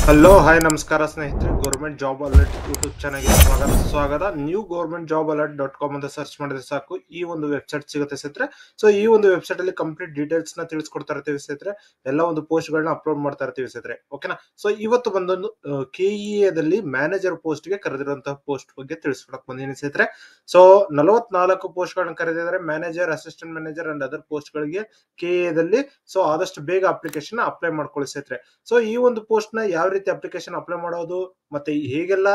Hello hi ನಮಸ್ಕಾರ ಸ್ನೇಹಿತರೆ, government job alert YouTube ಚಾನಲ್ಗೆ ಸ್ವಾಗತ. New government job alert .com ಅಂತ ಸರ್ಚ್ ಮಾಡಿದ್ರೆ ಸಾಕು ಈ ಒಂದು ವೆಬ್ಸೈಟ್ ಸಿಗುತ್ತೆ ಸ್ನೇಹಿತರೆ. ಸೊ ಈ ಒಂದು ವೆಬ್ಸೈಟ್ ಅಲ್ಲಿ ಕಂಪ್ಲೀಟ್ ಡೀಟೇಲ್ಸ್ ನ ತಿಳಿಸ್ಕೊಡ್ತಾ ಇರ್ತೀವಿ ಸ್ನೇಹಿತರೆ. ಎಲ್ಲ ಒಂದು ಪೋಸ್ಟ್ ಗಳನ್ನ ಅಪ್ಲೋಡ್ ಮಾಡ್ತಾ ಇರ್ತೀವಿ ಸ್ನೇಹಿತರೆ. ಓಕೆನಾ. ಸೊ ಇವತ್ತು ಬಂದೊಂದು KEA ದಲ್ಲಿ ಮ್ಯಾನೇಜರ್ ಪೋಸ್ಟ್ ಗೆ ಕರೆದಿರುವಂತಹ ಪೋಸ್ಟ್ ಬಗ್ಗೆ ತಿಳಿಸ್ಕೊಡಕ್ ಬಂದಿದ್ದೀನಿ ಸ್ನೇಹಿತರೆ. ಸೊ 44 ಪೋಸ್ಟ್ ಗಳನ್ನ ಕರೆದಿದ್ದಾರೆ, manager, assistant manager and other post ಗಳಿಗೆ KEA ದಲ್ಲಿ. ಸೊ ಆದಷ್ಟು ಬೇಗ ಅಪ್ಲಿಕೇಶನ್ ಅಪ್ಲೈ ಮಾಡ್ಕೊಳ್ಳಿ ಸ್ನೇಹಿತರೆ. ಸೊ ಈ ಒಂದು ಪೋಸ್ಟ್ ನ ಯಾವ ರೀತಿ ಅಪ್ಲಿಕೇಶನ್ ಅಪ್ಲೈ ಮಾಡೋದು, ಮತ್ತೆ ಹೇಗೆಲ್ಲ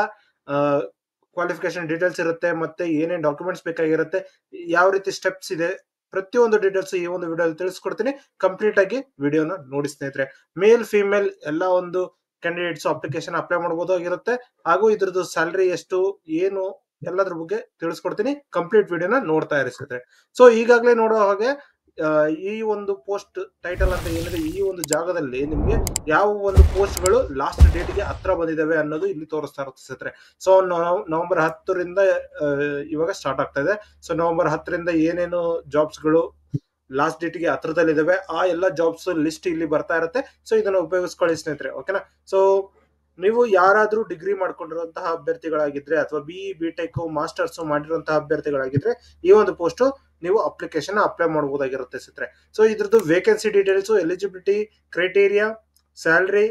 ಕ್ವಾಲಿಫಿಕೇಶನ್ ಡೀಟೇಲ್ಸ್ ಇರುತ್ತೆ, ಮತ್ತೆ ಏನೇನ್ ಡಾಕ್ಯುಮೆಂಟ್ಸ್ ಬೇಕಾಗಿರುತ್ತೆ, ಯಾವ ರೀತಿ ಸ್ಟೆಪ್ಸ್ ಇದೆ, ಪ್ರತಿಯೊಂದು ಡೀಟೇಲ್ಸ್ ಈ ಒಂದು ವಿಡಿಯೋ ತಿಳಿಸ್ಕೊಡ್ತೀನಿ. ಕಂಪ್ಲೀಟ್ ಆಗಿ ವಿಡಿಯೋನ ನೋಡಿ ಸ್ನೇಹಿತರೆ. ಮೇಲ್ ಫಿಮೇಲ್ ಎಲ್ಲ ಒಂದು ಕ್ಯಾಂಡಿಡೇಟ್ಸ್ ಅಪ್ಲಿಕೇಶನ್ ಅಪ್ಲೈ ಮಾಡಬಹುದಾಗಿರುತ್ತೆ. ಹಾಗೂ ಇದ್ರದ್ದು ಸ್ಯಾಲರಿ ಎಷ್ಟು, ಏನು, ಎಲ್ಲದ್ರ ಬಗ್ಗೆ ತಿಳಿಸ್ಕೊಡ್ತೀನಿ. ಕಂಪ್ಲೀಟ್ ವಿಡಿಯೋನ ನೋಡ್ತಾ ಇರಿ ಸ್ನೇಹಿತರೆ. ಸೊ ಈಗಾಗಲೇ ನೋಡೋ ಹಾಗೆ ಈ ಒಂದು ಪೋಸ್ಟ್ ಟೈಟಲ್ ಅಂತ ಏನಿದೆ, ಈ ಒಂದು ಜಾಗದಲ್ಲಿ ನಿಮ್ಗೆ ಯಾವ ಒಂದು ಪೋಸ್ಟ್ ಗಳು ಲಾಸ್ಟ್ ಡೇಟ್ ಗೆ ಹತ್ರ ಬಂದಿದಾವೆ ಅನ್ನೋದು ಇಲ್ಲಿ ತೋರಿಸ್ತಾ ಇರುತ್ತೆ ಸ್ನೇಹಿತರೆ. ಸೊ ನವೆಂಬರ್ 10ರಿಂದ ಇವಾಗ ಸ್ಟಾರ್ಟ್ ಆಗ್ತಾ ಇದೆ. ಸೊ ನವೆಂಬರ್ 10ರಿಂದ ಏನೇನು ಜಾಬ್ಸ್ ಗಳು ಲಾಸ್ಟ್ ಡೇಟ್ ಗೆ ಹತ್ರದಲ್ಲಿದ್ದಾವೆ ಆ ಎಲ್ಲ ಜಾಬ್ಸ್ ಲಿಸ್ಟ್ ಇಲ್ಲಿ ಬರ್ತಾ ಇರುತ್ತೆ. ಸೊ ಇದನ್ನ ಉಪಯೋಗಿಸ್ಕೊಳ್ಳಿ ಸ್ನೇಹಿತರೆ. ಓಕೆನಾ. ಸೊ ನೀವು ಯಾರಾದ್ರೂ ಡಿಗ್ರಿ ಮಾಡ್ಕೊಂಡಿರುವಂತಹ ಅಭ್ಯರ್ಥಿಗಳಾಗಿದ್ರೆ ಅಥವಾ BE.BTech ಮಾಸ್ಟರ್ಸ್ ಮಾಡಿರುವಂತಹ ಅಭ್ಯರ್ಥಿಗಳಾಗಿದ್ರೆ ಈ ಒಂದು ಪೋಸ್ಟ್ ನೀವು ಅಪ್ಲಿಕೇಶನ್ ಅಪ್ಲೈ ಮಾಡಬಹುದಾಗಿರುತ್ತೆ ಸ್ನೇಹಿತರೆ. ಸೊ ಇದ್ರದ್ದು vacancy details, eligibility criteria, salary,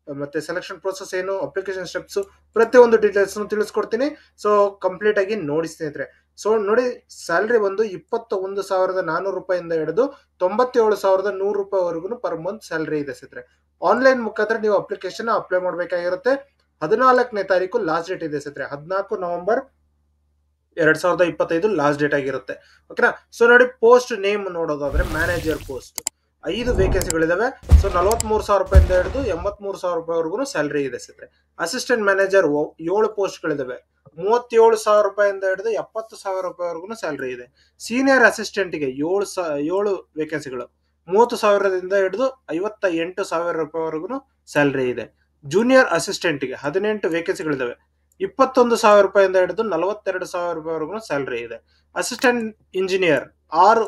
ಮತ್ತೆ ಸೆಲೆಕ್ಷನ್ ಪ್ರೋಸೆಸ್ ಏನು, ಅಪ್ಲಿಕೇಶನ್ ಸ್ಟೆಪ್ಸ್, ಪ್ರತಿಯೊಂದು ಡೀಟೇಲ್ಸ್ ತಿಳಿಸ್ಕೊಡ್ತೀನಿ. ಸೊ ಕಂಪ್ಲೀಟ್ ಆಗಿ ನೋಡಿ ಸ್ನೇಹಿತರೆ. ಸೊ ನೋಡಿ, ಸ್ಯಾಲರಿ ಬಂದು 21,400 ರೂಪಾಯಿಂದ ಹಿಡಿದು 97,100 ರೂಪಾಯಿವರೆಗೂ ಪರ್ ಮಂತ್ ಸ್ಯಾಲರಿ ಇದೆ ಸ್ನೇಹಿತರೆ. ಆನ್ಲೈನ್ ಮುಖಾಂತರ ನೀವು ಅಪ್ಲಿಕೇಶನ್ ಅಪ್ಲೈ ಮಾಡಬೇಕಾಗಿರುತ್ತೆ. 14ನೇ ತಾರೀಕು ಲಾಸ್ಟ್ ಡೇಟ್ ಇದೆ ಸ್ನೇಹಿತರೆ. 14 ನವೆಂಬರ್ 2025 ಲಾಸ್ಟ್ ಡೇಟ್ ಆಗಿರುತ್ತೆ. ಓಕೆನಾ. ಸೊ ನೋಡಿ, ಪೋಸ್ಟ್ ನೇಮ್ ನೋಡೋದಾದ್ರೆ ಮ್ಯಾನೇಜರ್ ಪೋಸ್ಟ್ 5 ವೇಕೆನ್ಸಿಗಳಿದಾವೆ. ಸೊ 43,000 ರೂಪಾಯಿಂದ ಹಿಡಿದು 83,000 ರೂಪಾಯಿವರೆಗೂ ಸ್ಯಾಲರಿ ಇದೆ ಸ್ನೇಹಿತರೆ. Assistant manager 7 ಪೋಸ್ಟ್ಗಳಿದಾವೆ. 37,000 ರೂಪಾಯಿಂದ ಹಿಡಿದು 70,000 ರೂಪಾಯಿವರೆಗೂ ಸ್ಯಾಲರಿ ಇದೆ. ಸೀನಿಯರ್ ಅಸಿಸ್ಟೆಂಟ್ ಗೆ 7 ವೇಕೆನ್ಸಿಗಳು, 30,000ದಿಂದ ಹಿಡಿದು 58,000 ರೂಪಾಯಿವರೆಗೂ ಸ್ಯಾಲರಿ ಇದೆ. ಜೂನಿಯರ್ ಅಸಿಸ್ಟೆಂಟ್ ಗೆ 18 ವೇಕೆನ್ಸಿಗಳಿದಾವೆ. 21,000 ರೂಪಾಯಿಂದ ಹಿಡಿದು 42,000 ರೂಪಾಯಿವರೆಗೂ ಸ್ಯಾಲರಿ ಇದೆ. Assistant engineer 6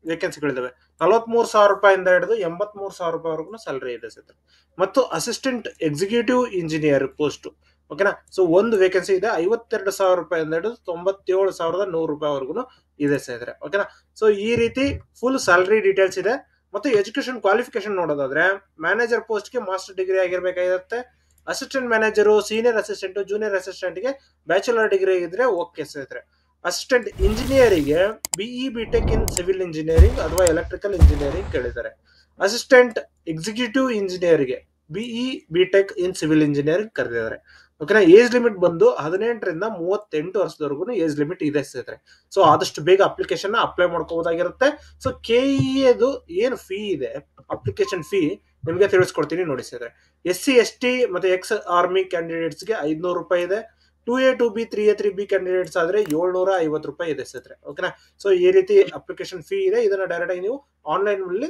ವೇಕೆನ್ಸಿಗಳಿದಾವೆ. 43,000 ರೂಪಾಯಿಂದ ಹಿಡಿದು 83,000 ರೂಪಾಯಿವರೆಗೂ ಸ್ಯಾಲರಿ ಇದೆ ಸ್ನೇಹಿತರೆ. ಮತ್ತು ಅಸಿಸ್ಟೆಂಟ್ ಎಕ್ಸಿಕ್ಯೂಟಿವ್ ಇಂಜಿನಿಯರ್ ಪೋಸ್ಟ್, ಓಕೆನಾ. ಸೊ ಒಂದು ವೇಕೆನ್ಸಿ ಇದೆ. 52,000 ರೂಪಾಯಿಂದ ಹಿಡಿದು 97,100 ರೂಪಾಯಿವರೆಗೂ ಇದೆ ಸ್ನೇಹಿತರೆ. ಓಕೆನಾ. ಸೊ ಈ ರೀತಿ ಫುಲ್ ಸ್ಯಾಲರಿ ಡೀಟೇಲ್ಸ್ ಇದೆ. ಮತ್ತು ಎಜುಕೇಶನ್ ಕ್ವಾಲಿಫಿಕೇಶನ್ ನೋಡೋದಾದ್ರೆ ಮ್ಯಾನೇಜರ್ ಪೋಸ್ಟ್ ಗೆ ಮಾಸ್ಟರ್ ಡಿಗ್ರಿ ಆಗಿರ್ಬೇಕಾಗಿರುತ್ತೆ. Assistant manager, senior assistant, junior assistant ಗೆ ಬ್ಯಾಚುಲರ್ ಡಿಗ್ರಿ ಇದ್ರೆ ಓಕೆ ಸ್ನೇಹಿತರೆ. ಅಸಿಸ್ಟೆಂಟ್ ಇಂಜಿನಿಯರಿಗೆ BE.BTech ಇನ್ ಸಿವಿಲ್ ಇಂಜಿನಿಯರಿಂಗ್ ಅಥವಾ ಎಲೆಕ್ಟ್ರಿಕಲ್ ಇಂಜಿನಿಯರಿಂಗ್ ಕೇಳಿದ್ದಾರೆ. ಅಸಿಸ್ಟೆಂಟ್ ಎಕ್ಸಿಕ್ಯೂಟಿವ್ ಇಂಜಿನಿಯರ್ಗೆ BE.BTech ಇನ್ ಸಿವಿಲ್ ಇಂಜಿನಿಯರಿಂಗ್ ಕರೆದಿದ್ದಾರೆ. ಓಕೆನಾ. ಏಜ್ ಲಿಮಿಟ್ ಬಂದು 18ರಿಂದ 38 ವರ್ಷದವರೆಗೂ ಏಜ್ ಲಿಮಿಟ್ ಇದೆ ಸ್ನೇಹಿತರೆ. ಸೊ ಆದಷ್ಟು ಬೇಗ ಅಪ್ಲಿಕೇಶನ್ ಅಪ್ಲೈ ಮಾಡ್ಕೋಬಹುದಾಗಿರುತ್ತೆ. ಸೊ KEAದು ಏನು ಫೀ ಇದೆ, ಅಪ್ಲಿಕೇಶನ್ ಫೀ ನಿಮಗೆ ತಿಳಿಸ್ಕೊಡ್ತೀನಿ ನೋಡಿ ಸ್ನೇಹಿತರೆ. SC ST ಮತ್ತೆ ಎಕ್ಸ್ ಆರ್ಮಿ ಕ್ಯಾಂಡಿಡೇಟ್ಸ್ ಗೆ 500 ರೂಪಾಯಿ ಇದೆ. 2A 2B 3A 3B candidates ಆದ್ರೆ 750 ರೂಪಾಯಿ ಇದೆ ಸ್ನೇಹಿತರೆ. ಓಕೆನಾ. ಸೊ ಈ ರೀತಿ ಅಪ್ಲಿಕೇಶನ್ ಫೀ ಇದೆ. ಇದನ್ನ ಡೈರೆಕ್ಟ್ ಆಗಿ ನೀವು ಆನ್ಲೈನ್ ನಲ್ಲಿ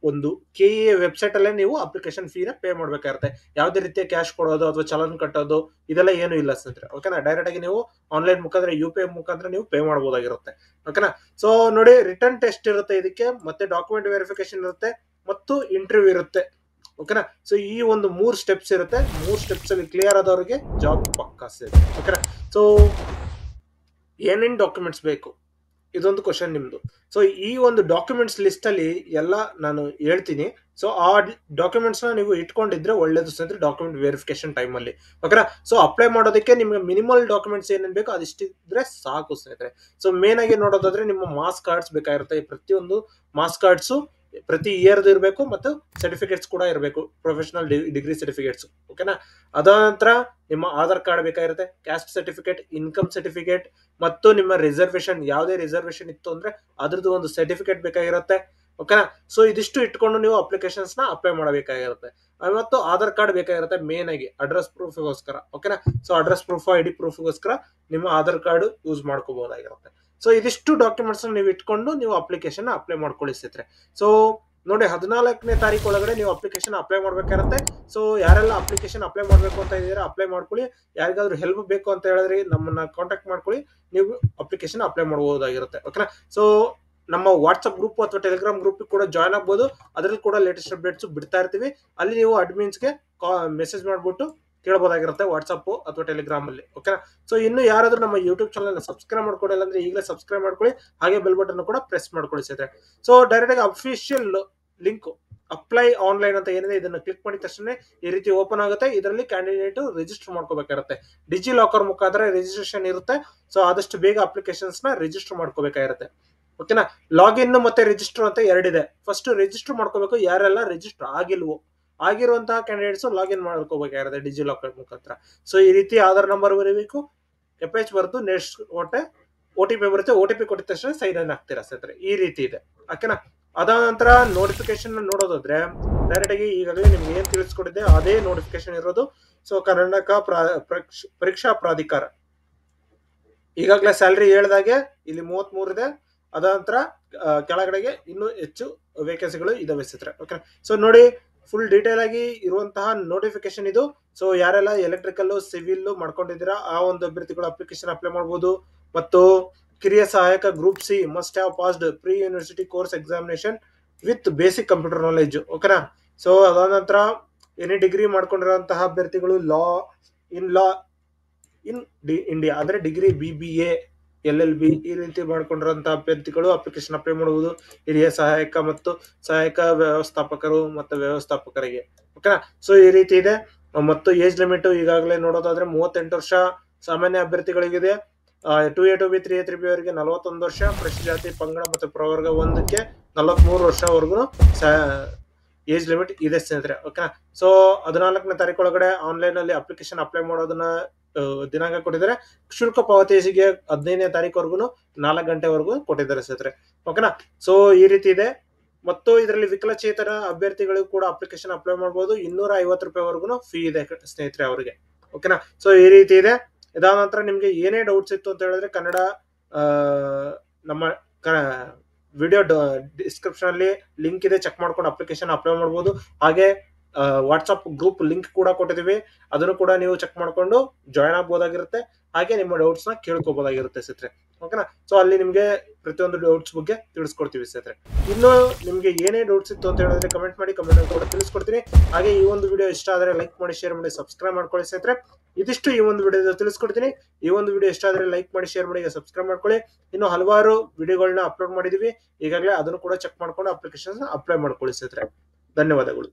ಒಂದು KEA ವೆಬ್ಸೈಟ್ ಅಲ್ಲೇ ನೀವು ಅಪ್ಲಿಕೇಶನ್ ಫೀನ ಪೇ ಮಾಡ್ಬೇಕಾಗುತ್ತೆ. ಯಾವುದೇ ರೀತಿಯ ಕ್ಯಾಶ್ ಕೊಡೋದು ಅಥವಾ ಚಲನ್ ಕಟ್ಟೋದು ಇದೆಲ್ಲ ಏನು ಇಲ್ಲ ಸ್ನೇಹಿತರೆ. ಓಕೆನಾ. ಡೈರೆಕ್ಟ್ ಆಗಿ ನೀವು ಆನ್ಲೈನ್ ಮುಖಾಂತರ UPI ಮುಖಾಂತರ ನೀವು ಪೇ ಮಾಡಬಹುದಾಗಿರುತ್ತೆ. ಓಕೆನಾ. ಸೊ ನೋಡಿ, ರಿಟರ್ನ್ ಟೆಸ್ಟ್ ಇರುತ್ತೆ ಇದಕ್ಕೆ, ಮತ್ತೆ ಡಾಕ್ಯುಮೆಂಟ್ ವೆರಿಫಿಕೇಶನ್ ಇರುತ್ತೆ, ಮತ್ತು ಇಂಟರ್ವ್ಯೂ ಇರುತ್ತೆ. ಓಕೆನಾ. ಸೊ ಈ ಒಂದು 3 ಸ್ಟೆಪ್ಸ್ ಇರುತ್ತೆ. 3 ಸ್ಟೆಪ್ಸ್ ಅಲ್ಲಿ ಕ್ಲಿಯರ್ ಆದವರಿಗೆ ಜಾಬ್ ಪಕ್ಕಾ ಸಿಗುತ್ತೆ. ಓಕೆನಾ. ಸೊ ಏನೇನ್ ಡಾಕ್ಯುಮೆಂಟ್ಸ್ ಬೇಕು, ಇದೊಂದು ಕ್ವಶನ್ ನಿಮ್ದು. ಸೊ ಈ ಒಂದು ಡಾಕ್ಯುಮೆಂಟ್ಸ್ ಲಿಸ್ಟ್ ಅಲ್ಲಿ ಎಲ್ಲ ನಾನು ಹೇಳ್ತೀನಿ. ಸೊ ಆ ಡಾಕ್ಯುಮೆಂಟ್ಸ್ ನ ನೀವು ಇಟ್ಕೊಂಡಿದ್ರೆ ಒಳ್ಳೇದು ಸ್ನೇಹಿತರೆ, ಡಾಕ್ಯುಮೆಂಟ್ ವೆರಿಫಿಕೇಶನ್ ಟೈಮ್ ಅಲ್ಲಿ. ಓಕೆನಾ. ಸೊ ಅಪ್ಲೈ ಮಾಡೋದಕ್ಕೆ ನಿಮ್ಗೆ ಮಿನಿಮಲ್ ಡಾಕ್ಯುಮೆಂಟ್ಸ್ ಏನೇನ್ ಬೇಕು ಅದಿಷ್ಟಿದ್ರೆ ಸಾಕು ಸ್ನೇಹಿತರೆ. ಸೊ ಮೇನ್ ಆಗಿ ನೋಡೋದಾದ್ರೆ ನಿಮ್ಮ ಮಾಸ್ ಕಾರ್ಡ್ಸ್ ಬೇಕಾಗಿರುತ್ತೆ. ಪ್ರತಿಯೊಂದು ಮಾಸ್ ಕಾರ್ಡ್ಸ್ ಪ್ರತಿ ಇಯರ್ ಇರಬೇಕು, ಮತ್ತು ಸರ್ಟಿಫಿಕೇಟ್ಸ್ ಕೂಡ ಇರಬೇಕು, ಪ್ರೊಫೆಷನಲ್ ಡಿಗ್ರಿ ಸರ್ಟಿಫಿಕೇಟ್ಸ್. ಓಕೆನಾ. ಅದ ನಂತರ ನಿಮ್ಮ ಆಧಾರ್ ಕಾರ್ಡ್ ಬೇಕಾಗಿರುತ್ತೆ, ಕ್ಯಾಸ್ಟ್ ಸರ್ಟಿಫಿಕೇಟ್, ಇನ್ಕಮ್ ಸರ್ಟಿಫಿಕೇಟ್, ಮತ್ತು ನಿಮ್ಮ ರಿಸರ್ವೇಶನ್, ಯಾವುದೇ ರಿಸರ್ವೇಶನ್ ಇತ್ತು ಅಂದ್ರೆ ಅದ್ರದ್ದು ಒಂದು ಸರ್ಟಿಫಿಕೇಟ್ ಬೇಕಾಗಿರುತ್ತೆ. ಓಕೆನಾ. ಸೊ ಇದಿಷ್ಟು ಇಟ್ಕೊಂಡು ನೀವು ಅಪ್ಲಿಕೇಶನ್ಸ್ ನ ಅಪ್ಲೈ ಮಾಡಬೇಕಾಗಿರುತ್ತೆ. ಮತ್ತು ಆಧಾರ್ ಕಾರ್ಡ್ ಬೇಕಾಗಿರುತ್ತೆ ಮೇನ್ ಆಗಿ ಅಡ್ರೆಸ್ ಪ್ರೂಫ್ಗೋಸ್ಕರ. ಓಕೆನಾ. ಸೊ ಅಡ್ರೆಸ್ ಪ್ರೂಫ್, ID ಪ್ರೂಫ್ಗೋಸ್ಕರ ನಿಮ್ಮ ಆಧಾರ್ ಕಾರ್ಡ್ ಯೂಸ್ ಮಾಡ್ಕೋಬಹುದಾಗಿರುತ್ತೆ. ಸೊ ಇದಿಷ್ಟು ಡಾಕ್ಯುಮೆಂಟ್ಸ್ ನೀವು ಇಟ್ಕೊಂಡು ನೀವು ಅಪ್ಲಿಕೇಶನ್ ಅಪ್ಲೈ ಮಾಡ್ಕೊಳ್ಳಿ ಸ್ನೇಹಿತರೆ. ಸೊ ನೋಡಿ, 14ನೇ ತಾರೀಕು ಒಳಗಡೆ ನೀವು ಅಪ್ಲಿಕೇಶನ್ ಅಪ್ಲೈ ಮಾಡ್ಬೇಕಾಗಿರುತ್ತೆ. ಸೊ ಯಾರೆಲ್ಲ ಅಪ್ಲಿಕೇಶನ್ ಅಪ್ಲೈ ಮಾಡ್ಬೇಕು ಅಂತ ಇದ್ದೀರಾ ಅಪ್ಲೈ ಮಾಡ್ಕೊಳ್ಳಿ. ಯಾರಿಗಾದ್ರೂ ಹೆಲ್ಪ್ ಬೇಕು ಅಂತ ಹೇಳಿದ್ರೆ ನಮ್ಮನ್ನ ಕಾಂಟ್ಯಾಕ್ಟ್ ಮಾಡ್ಕೊಳ್ಳಿ, ನೀವು ಅಪ್ಲಿಕೇಶನ್ ಅಪ್ಲೈ ಮಾಡಬಹುದಾಗಿರುತ್ತೆ. ಓಕೆನಾ. ಸೊ ನಮ್ಮ ವಾಟ್ಸ್ಆಪ್ ಗ್ರೂಪ್ ಅಥವಾ ಟೆಲಿಗ್ರಾಮ್ ಗ್ರೂಪ್ ಕೂಡ ಜಾಯ್ನ್ ಆಗ್ಬೋದು. ಅದರಲ್ಲಿ ಕೂಡ ಲೇಟೆಸ್ಟ್ ಅಪ್ಡೇಟ್ಸ್ ಬಿಡ್ತಾ ಇರ್ತೀವಿ. ಅಲ್ಲಿ ನೀವು ಅಡ್ಮಿನ್ಸ್ಗೆ ಮೆಸೇಜ್ ಮಾಡ್ಬಿಟ್ಟು ಕೇಳಬಹುದಾಗಿರುತ್ತೆ ವಾಟ್ಸ್ಆಪ್ ಅಥವಾ ಟೆಲಿಗ್ರಾಮ್ ಅಲ್ಲಿ. ಓಕೆನಾ. ಸೊ ಇನ್ನು ಯಾರಾದ್ರೂ ನಮ್ಮ ಯೂಟ್ಯೂಬ್ ಚಾನಲ್ ಸಬ್ಸ್ಕ್ರೈಬ್ ಮಾಡ್ಕೊಂಡಿಲ್ಲ ಅಂದ್ರೆ ಈಗಲೇ ಸಬ್ಸ್ಕ್ರೈಬ್ ಮಾಡ್ಕೊಳ್ಳಿ, ಹಾಗೆ ಬೆಲ್ ಬಟನ್ ಕೂಡ ಪ್ರೆಸ್ ಮಾಡ್ಕೊಳ್ಳಿ ಸ್ನೇಹಿತರೆ. ಸೊ ಡೈರೆಕ್ಟ್ ಆಗಿ ಅಫಿಷಿಯಲ್ ಲಿಂಕ್ ಅಪ್ಲೈ ಆನ್ಲೈನ್ ಅಂತ ಏನಿದೆ ಇದನ್ನ ಕ್ಲಿಕ್ ಮಾಡಿದ ತಕ್ಷಣ ಈ ರೀತಿ ಓಪನ್ ಆಗುತ್ತೆ. ಇದರಲ್ಲಿ ಕ್ಯಾಂಡಿಡೇಟ್ ರಿಜಿಸ್ಟರ್ ಮಾಡ್ಕೋಬೇಕಾಗುತ್ತೆ. ಡಿಜಿ ಲಾಕರ್ ಮುಖಾಂತರ ರಿಜಿಸ್ಟ್ರೇಷನ್ ಇರುತ್ತೆ. ಸೊ ಆದಷ್ಟು ಬೇಗ ಅಪ್ಲಿಕೇಶನ್ಸ್ ನ ರಿಜಿಸ್ಟರ್ ಮಾಡ್ಕೋಬೇಕಾಗಿರುತ್ತೆ. ಓಕೆನಾ. ಲಾಗಿನ್ ಮತ್ತೆ ರಿಜಿಸ್ಟರ್ ಅಂತ ಎರಡಿದೆ. ಫಸ್ಟ್ ರಿಜಿಸ್ಟರ್ ಮಾಡ್ಕೋಬೇಕು. ಯಾರೆಲ್ಲ ರಿಜಿಸ್ಟರ್ ಆಗಿಲ್ವೋ, ಆಗಿರುವಂತಹ ಕ್ಯಾಂಡಿಡೇಟ್ಸ್ ಲಾಗಿನ್ ಮಾಡ್ಕೋಬೇಕಾಗಿರುತ್ತೆ ಡಿಜಿ ಲಾಕರ್ ಮುಖಾಂತರ. ಸೊ ಈ ರೀತಿ ಆಧಾರ್ ನಂಬರ್ ಬರೀಬೇಕು, FH ಬರೆದು ನೆಕ್ಸ್ಟ್ ಕೊಟ್ಟೆ OTP ಬರುತ್ತೆ. OTP ಕೊಟ್ಟಿದ ತಕ್ಷಣ ಸೈನ್ ಇನ್ ಆಗ್ತೀರಾ ಸ್ನೇಹಿತರೆ. ಈ ರೀತಿ ಇದೆ. ಓಕೆನಾ. ಅದಾದ ನಂತರ ನೋಟಿಫಿಕೇಶನ್ ನೋಡೋದಾದ್ರೆ ಡೈರೆಕ್ಟ್ ಆಗಿ ಈಗಾಗಲೇ ನಿಮ್ಗೆ ಏನ್ ತಿಳಿಸ್ಕೊಟ್ಟಿದ್ದೆ ಅದೇ ನೋಟಿಫಿಕೇಶನ್ ಇರೋದು. ಸೊ ಕರ್ನಾಟಕ ಪರೀಕ್ಷಾ ಪ್ರಾಧಿಕಾರ ಈಗಾಗಲೇ ಸ್ಯಾಲರಿ ಹೇಳ್ದಾಗೆ ಇಲ್ಲಿ 33 ಇದೆ. ಅದಾದ ನಂತರ ಕೆಳಗಡೆಗೆ ಇನ್ನೂ ಹೆಚ್ಚು ವೇಕೆನ್ಸಿಗಳು ಇದಾವೆ ಸ್ನೇಹಿತರೆ. ಓಕೆ. ಸೊ ನೋಡಿ ಫುಲ್ ಡೀಟೇಲ್ ಆಗಿ ಇರುವಂತಹ ನೋಟಿಫಿಕೇಶನ್ ಇದು. ಸೊ ಯಾರೆಲ್ಲ ಎಲೆಕ್ಟ್ರಿಕಲ್ ಸಿವಿಲ್ ಮಾಡ್ಕೊಂಡಿದ್ದೀರಾ ಆ ಒಂದು ಅಭ್ಯರ್ಥಿಗಳು ಅಪ್ಲಿಕೇಶನ್ ಅಪ್ಲೈ ಮಾಡಬಹುದು. ಮತ್ತು ಕಿರಿಯ ಸಹಾಯಕ group C must have passed pre university course examination with basic computer knowledge. ಓಕೆನಾ. ಸೊ ಅದಾದ ನಂತರ ಎನಿ ಡಿಗ್ರಿ ಮಾಡ್ಕೊಂಡಿರುವಂತಹ ಅಭ್ಯರ್ಥಿಗಳು ಲಾ ಇನ್ ಇಂಡಿಯಾ ಅಂದ್ರೆ ಡಿಗ್ರಿ BBA LLB ಈ ರೀತಿ ಮಾಡ್ಕೊಂಡಿರುವಂತಹ ಅಭ್ಯರ್ಥಿಗಳು ಅಪ್ಲಿಕೇಶನ್ ಅಪ್ಲೈ ಮಾಡಬಹುದು. ಹಿರಿಯ ಸಹಾಯಕ ಮತ್ತು ಸಹಾಯಕ ವ್ಯವಸ್ಥಾಪಕರು ಮತ್ತು ವ್ಯವಸ್ಥಾಪಕರಿಗೆ. ಓಕೆನಾ. ಸೊ ಈ ರೀತಿ ಇದೆ. ಮತ್ತು ಏಜ್ ಲಿಮಿಟ್ ಈಗಾಗಲೇ ನೋಡೋದಾದ್ರೆ 38 ವರ್ಷ ಸಾಮಾನ್ಯ ಅಭ್ಯರ್ಥಿಗಳಿಗಿದೆ. 2A 2B 3A 3B ಅವರಿಗೆ 41 ವರ್ಷ, ಪರಿಶಿಷ್ಟ ಜಾತಿ ಪಂಗಡ ಮತ್ತು ಪ್ರವರ್ಗ 1ಕ್ಕೆ 43 ವರ್ಷವರೆಗೂ ಏಜ್ ಲಿಮಿಟ್ ಇದೆ ಸ್ನೇಹಿತರೆ. ಓಕೆನಾ. ಸೊ 14ನೇ ತಾರೀಕು ಒಳಗಡೆ ಆನ್ಲೈನ್ ಅಲ್ಲಿ ಅಪ್ಲಿಕೇಶನ್ ಅಪ್ಲೈ ಮಾಡೋದನ್ನ ದಿನಾಂಕ ಕೊಟ್ಟಿದ್ದಾರೆ. ಶುಲ್ಕ ಪಾವತಿಗೆ 15ನೇ ತಾರೀಕುವರೆಗೂ 4 ಗಂಟೆವರೆಗೂ ಕೊಟ್ಟಿದ್ದಾರೆ ಸ್ನೇಹಿತರೆ. ಓಕೆನಾ. ಸೊ ಈ ರೀತಿ ಇದೆ. ಮತ್ತು ಇದರಲ್ಲಿ ವಿಕಲಚೇತನ ಅಭ್ಯರ್ಥಿಗಳು ಕೂಡ ಅಪ್ಲಿಕೇಶನ್ ಅಪ್ಲೈ ಮಾಡಬಹುದು. 250 ರೂಪಾಯಿವರೆಗೂ ಫೀ ಇದೆ ಸ್ನೇಹಿತರೆ ಅವರಿಗೆ. ಓಕೆನಾ. ಸೊ ಈ ರೀತಿ ಇದೆ. ಇದಾದ ನಂತರ ನಿಮ್ಗೆ ಏನೇ ಡೌಟ್ಸ್ ಇತ್ತು ಅಂತ ಹೇಳಿದ್ರೆ ಕನ್ನಡ ನಮ್ಮ ವಿಡಿಯೋ ಡಿಸ್ಕ್ರಿಪ್ಷನ್ ಅಲ್ಲಿ ಲಿಂಕ್ ಇದೆ, ಚೆಕ್ ಮಾಡ್ಕೊಂಡು ಅಪ್ಲಿಕೇಶನ್ ಅಪ್ಲೈ ಮಾಡಬಹುದು. ಹಾಗೆ ವಾಟ್ಸ್ಆಪ್ ಗ್ರೂಪ್ ಲಿಂಕ್ ಕೂಡ ಕೊಟ್ಟಿದೀವಿ, ಅದನ್ನು ಕೂಡ ನೀವು ಚೆಕ್ ಮಾಡ್ಕೊಂಡು ಜಾಯ್ನ್ ಆಗ್ಬೋದಾಗಿರುತ್ತೆ. ಹಾಗೆ ನಿಮ್ಮ ಡೌಟ್ಸ್ ನ ಕೇಳ್ಕೋಬಹುದಾಗಿರುತ್ತೆ ಸ್ನೇಹಿತರೆ. ಓಕೆನಾ. ಸೊ ಅಲ್ಲಿ ನಿಮ್ಗೆ ಪ್ರತಿಯೊಂದು ಡೌಟ್ಸ್ ಬಗ್ಗೆ ತಿಳಿಸ್ಕೊಡ್ತೀವಿ ಸ್ನೇಹಿತರೆ. ಇನ್ನು ನಿಮ್ಗೆ ಏನೇ ಡೌಟ್ಸ್ ಇತ್ತು ಅಂತ ಹೇಳಿದ್ರೆ ಕಮೆಂಟ್ ಮಾಡಿ, ಕಮೆಂಟ್ ಕೂಡ ತಿಳಿಸ್ಕೊಡ್ತೀನಿ. ಹಾಗೆ ಈ ಒಂದು ವಿಡಿಯೋ ಇಷ್ಟ ಆದ್ರೆ ಲೈಕ್ ಮಾಡಿ, ಶೇರ್ ಮಾಡಿ, ಸಬ್ಸ್ಕ್ರೈಬ್ ಮಾಡ್ಕೊಳ್ಳಿ ಸ್ನೇಹಿತರೆ. ಇದಿಷ್ಟು ಈ ಒಂದು ವಿಡಿಯೋ ತಿಳಿಸ್ಕೊಡ್ತೀನಿ. ಈ ಒಂದು ವಿಡಿಯೋ ಇಷ್ಟ ಆದ್ರೆ ಲೈಕ್ ಮಾಡಿ, ಶೇರ್ ಮಾಡಿ, ಸಬ್ಸ್ಕ್ರೈಬ್ ಮಾಡ್ಕೊಳ್ಳಿ. ಇನ್ನು ಹಲವಾರು ವಿಡಿಯೋಗಳನ್ನ ಅಪ್ಲೋಡ್ ಮಾಡಿದೀವಿ ಈಗಾಗಲೇ, ಅದನ್ನು ಕೂಡ ಚೆಕ್ ಮಾಡ್ಕೊಂಡು ಅಪ್ಲಿಕೇಶನ್ ಅಪ್ಲೈ ಮಾಡ್ಕೊಳ್ಳಿ ಸ್ನೇಹಿತರೆ. ಧನ್ಯವಾದಗಳು.